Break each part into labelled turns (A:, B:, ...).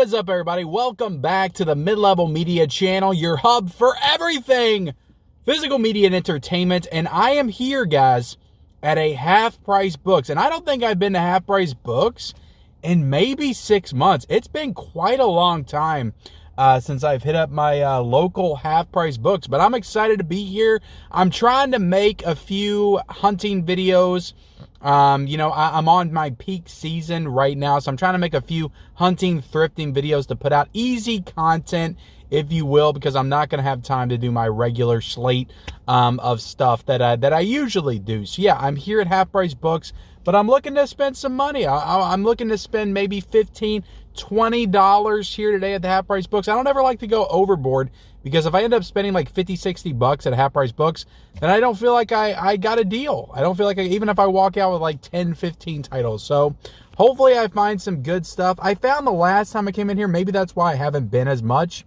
A: What is up, everybody? Welcome back to the Mid-Level Media channel, your hub for everything physical media and entertainment. And I am here, guys, at a Half Price Books. And I don't think I've been to Half Price Books in maybe 6 months. It's been quite a long time since I've hit up my local Half Price Books. But I'm excited to be here. I'm trying to make a few hunting videos. I'm on my peak season right now, so I'm trying to make a few hunting, thrifting videos to put out. Easy content, if you will, because I'm not going to have time to do my regular slate of stuff that I usually do. So yeah, I'm here at Half Price Books, but I'm looking to spend some money. I'm looking to spend maybe $15, $20 here today at the Half Price Books. I don't ever like to go overboard, because if I end up spending like 50, 60 bucks at Half Price Books, then I don't feel like I got a deal. I don't feel like even if I walk out with like 10, 15 titles. So hopefully I find some good stuff. I found the last time I came in here, maybe that's why I haven't been as much,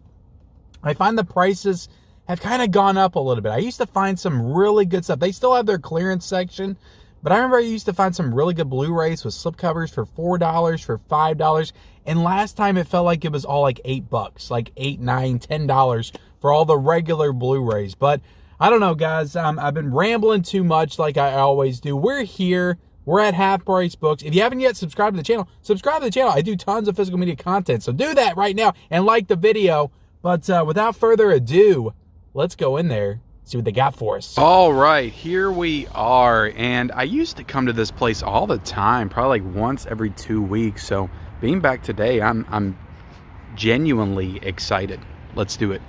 A: I find the prices have kind of gone up a little bit. I used to find some really good stuff. They still have their clearance section, but I remember I used to find some really good Blu-rays with slipcovers for $4, for $5. And last time it felt like it was all like $8, like $8, $9, $10 for all the regular Blu-rays. But I don't know, guys. I've been rambling too much like I always do. We're here. We're at Half Price Books. If you haven't yet subscribed to the channel, subscribe to the channel. I do tons of physical media content. So do that right now and like the video. But without further ado, let's go in there, see what they got for us. All right, here we are. And I used to come to this place all the time, probably like once every 2 weeks. So being back today, I'm genuinely excited. Let's do it.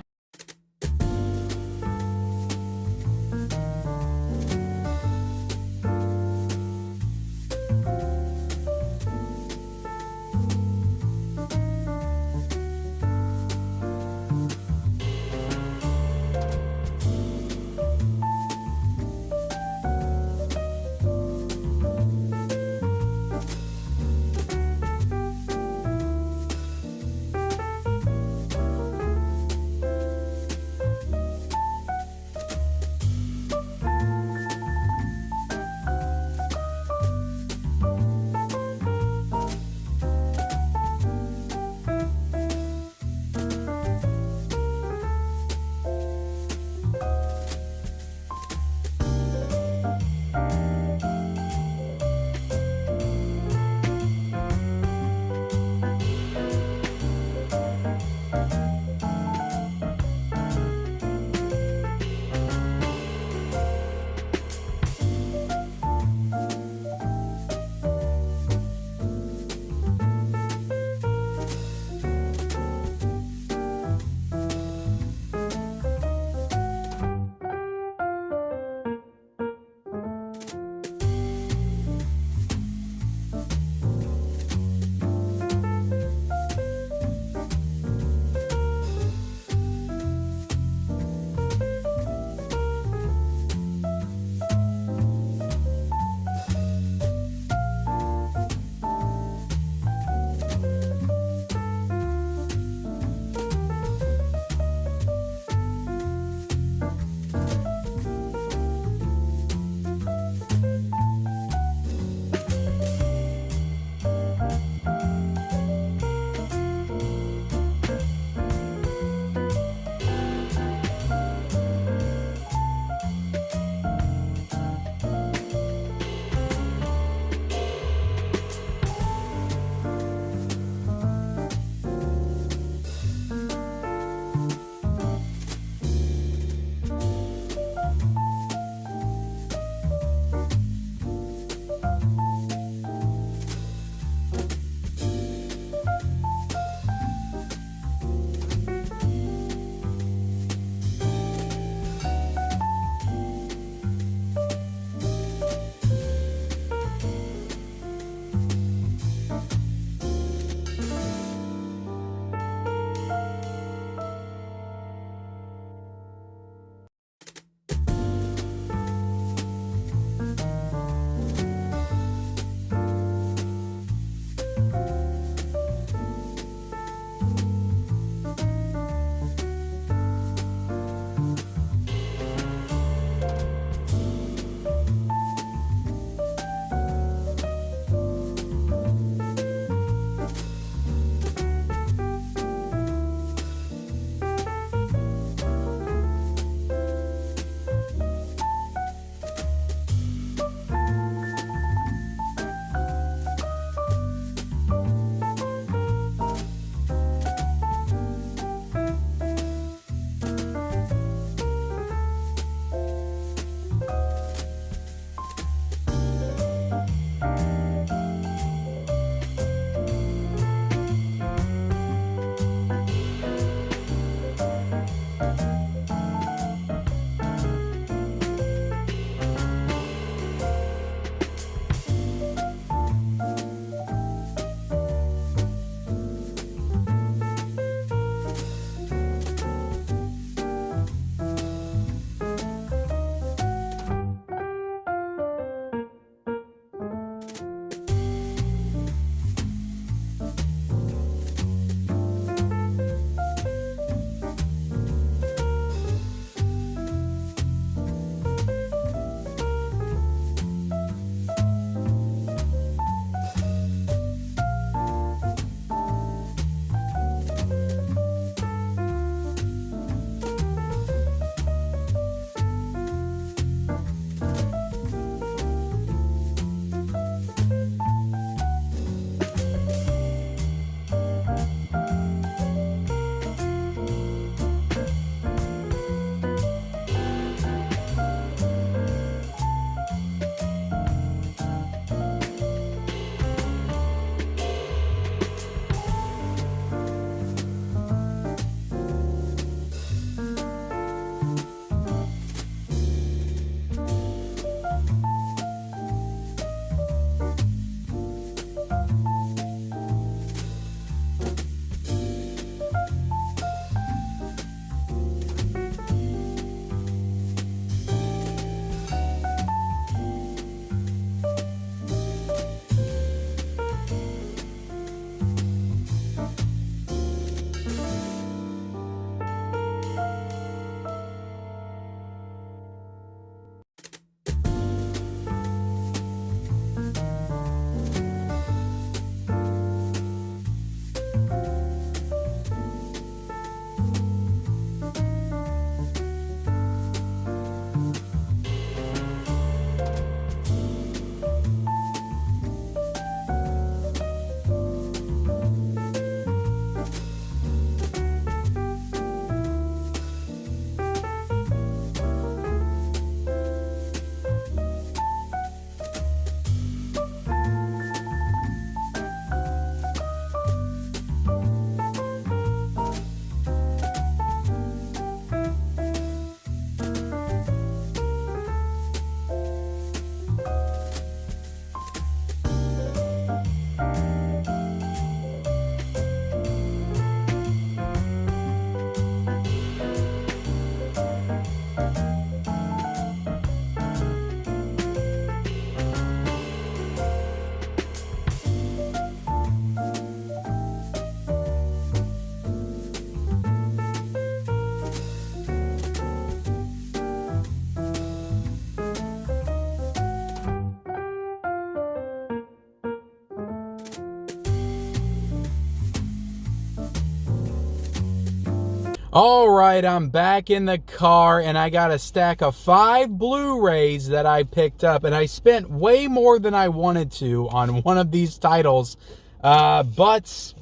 A: All right, I'm back in the car, and I got a stack of 5 Blu-rays that I picked up, and I spent way more than I wanted to on one of these titles, but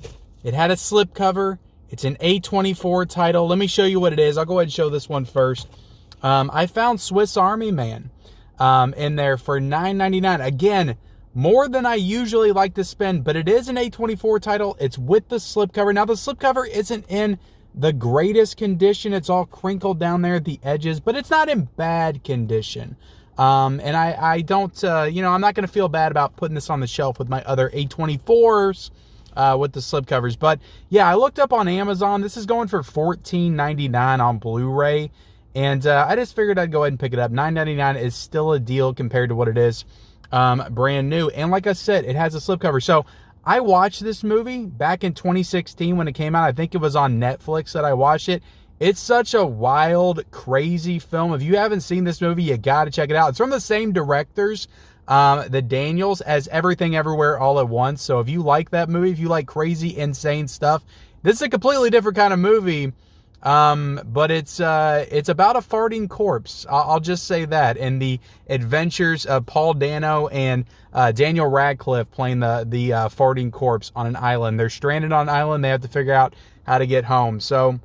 A: it had a slipcover. It's an A24 title. Let me show you what it is. I'll go ahead and show this one first. I found Swiss Army Man in there for $9.99. Again, more than I usually like to spend, but it is an A24 title. It's with the slipcover. Now, the slipcover isn't in the greatest condition. It's all crinkled down there at the edges, but it's not in bad condition. And I don't, I'm not going to feel bad about putting this on the shelf with my other A24s with the slipcovers. But yeah, I looked up on Amazon. This is going for $14.99 on Blu-ray. And I just figured I'd go ahead and pick it up. $9.99 is still a deal compared to what it is brand new. And like I said, it has a slipcover. So I watched this movie back in 2016 when it came out. I think it was on Netflix that I watched it. It's such a wild, crazy film. If you haven't seen this movie, you got to check it out. It's from the same directors, the Daniels, as Everything Everywhere All at Once. So if you like that movie, if you like crazy, insane stuff, this is a completely different kind of movie. But it's about a farting corpse. I'll just say that. And the adventures of Paul Dano and Daniel Radcliffe playing the farting corpse on an island. They're stranded on an island. They have to figure out how to get home. So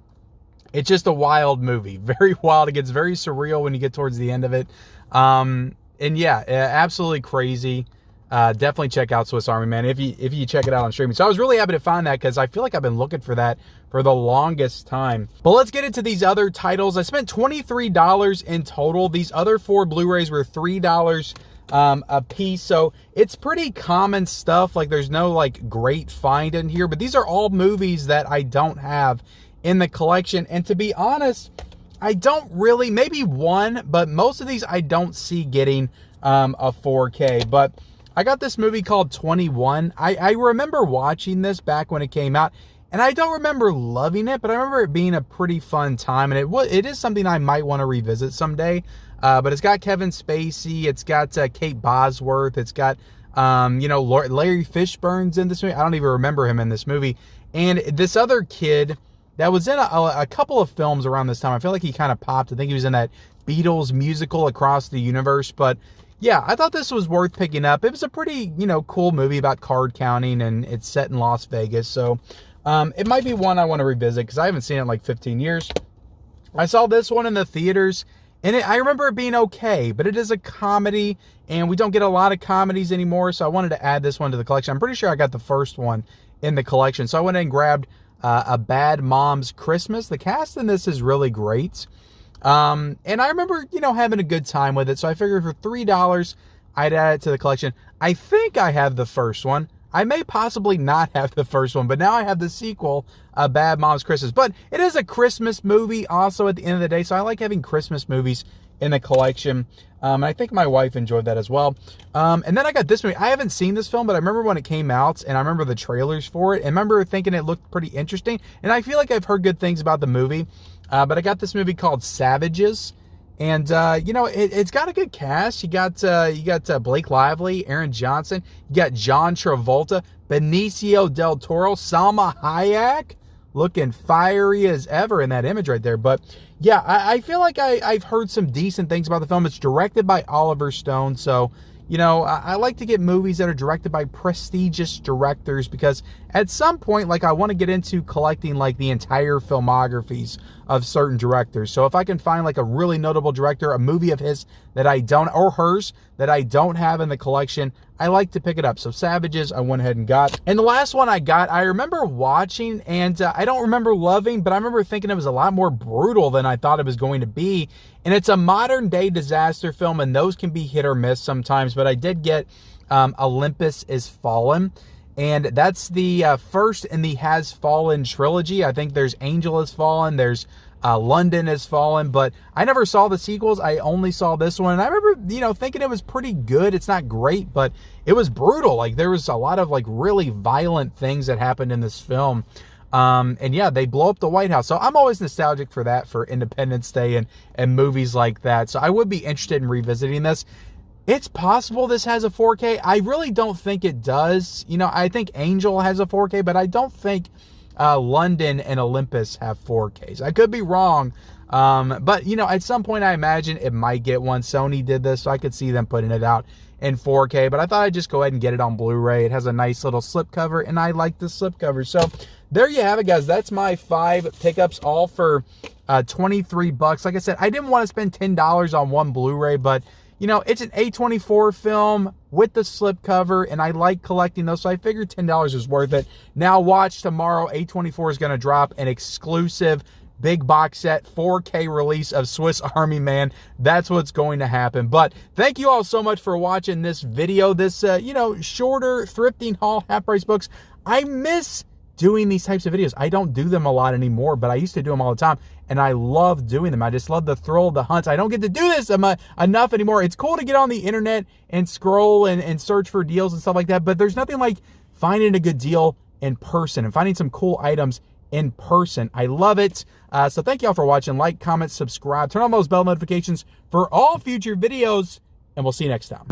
A: it's just a wild movie. Very wild. It gets very surreal when you get towards the end of it. And yeah, absolutely crazy. Definitely check out Swiss Army Man if you check it out on streaming. So I was really happy to find that because I feel like I've been looking for that for the longest time. But let's get into these other titles. I spent $23 in total. These other 4 Blu-rays were $3 a piece. So it's pretty common stuff. Like there's no like great find in here, but these are all movies that I don't have in the collection. And to be honest, I don't really, maybe one, but most of these I don't see getting a 4K. But I got this movie called 21. I remember watching this back when it came out, and I don't remember loving it, but I remember it being a pretty fun time, and it is something I might want to revisit someday. But it's got Kevin Spacey, it's got Kate Bosworth, it's got Larry Fishburne's in this movie. I don't even remember him in this movie, and this other kid that was in a couple of films around this time. I feel like he kind of popped. I think he was in that Beatles musical Across the Universe, but yeah, I thought this was worth picking up. It was a pretty, cool movie about card counting, and it's set in Las Vegas. So it might be one I want to revisit because I haven't seen it in like 15 years. I saw this one in the theaters, and I remember it being okay, but it is a comedy, and we don't get a lot of comedies anymore, so I wanted to add this one to the collection. I'm pretty sure I got the first one in the collection, so I went and grabbed A Bad Mom's Christmas. The cast in this is really great. And I remember, having a good time with it. So I figured for $3, I'd add it to the collection. I think I have the first one. I may possibly not have the first one, but now I have the sequel, A Bad Mom's Christmas. But it is a Christmas movie also at the end of the day. So I like having Christmas movies in the collection. And I think my wife enjoyed that as well. And then I got this movie. I haven't seen this film, but I remember when it came out, and I remember the trailers for it. And I remember thinking it looked pretty interesting. And I feel like I've heard good things about the movie. But I got this movie called Savages. And, it's got a good cast. You got Blake Lively, Aaron Johnson. You got John Travolta, Benicio del Toro, Salma Hayek, looking fiery as ever in that image right there. But yeah, I feel like I've heard some decent things about the film. It's directed by Oliver Stone. So, I like to get movies that are directed by prestigious directors because at some point, I want to get into collecting, the entire filmographies of certain directors. So if I can find, a really notable director, a movie of his that I don't, or hers, that I don't have in the collection, I like to pick it up. So Savages, I went ahead and got. And the last one I got, I remember watching, and I don't remember loving, but I remember thinking it was a lot more brutal than I thought it was going to be. And it's a modern day disaster film, and those can be hit or miss sometimes. But I did get Olympus Is Fallen, and that's the first in the Has Fallen trilogy. I think there's Angel Has Fallen, there's London Has Fallen, but I never saw the sequels. I only saw this one, and I remember, thinking it was pretty good. It's not great, but it was brutal. There was a lot of really violent things that happened in this film. And yeah, they blow up the White House. So I'm always nostalgic for that, for Independence Day and movies like that. So I would be interested in revisiting this. It's possible this has a 4K. I really don't think it does. I think Angel has a 4K, but I don't think London and Olympus have 4Ks. I could be wrong, but, you know, at some point I imagine it might get one. Sony did this, so I could see them putting it out in 4K, but I thought I'd just go ahead and get it on Blu-ray. It has a nice little slipcover, and I like the slipcover. So there you have it, guys. That's my 5 pickups, all for $23. Like I said, I didn't want to spend $10 on one Blu-ray, but, you know, it's an A24 film with the slipcover, and I like collecting those, so I figured $10 is worth it. Now watch, tomorrow, A24 is going to drop an exclusive big box set 4K release of Swiss Army Man. That's what's going to happen. But thank you all so much for watching this video, this you know, shorter thrifting haul, half price books. I miss doing these types of videos. I don't do them a lot anymore, but I used to do them all the time, and I love doing them. I just love the thrill of the hunts. I don't get to do this enough anymore. It's cool to get on the internet and scroll and search for deals and stuff like that, but there's nothing like finding a good deal in person and finding some cool items in person. I love it. So thank y'all for watching. Like, comment, subscribe, turn on those bell notifications for all future videos, and we'll see you next time.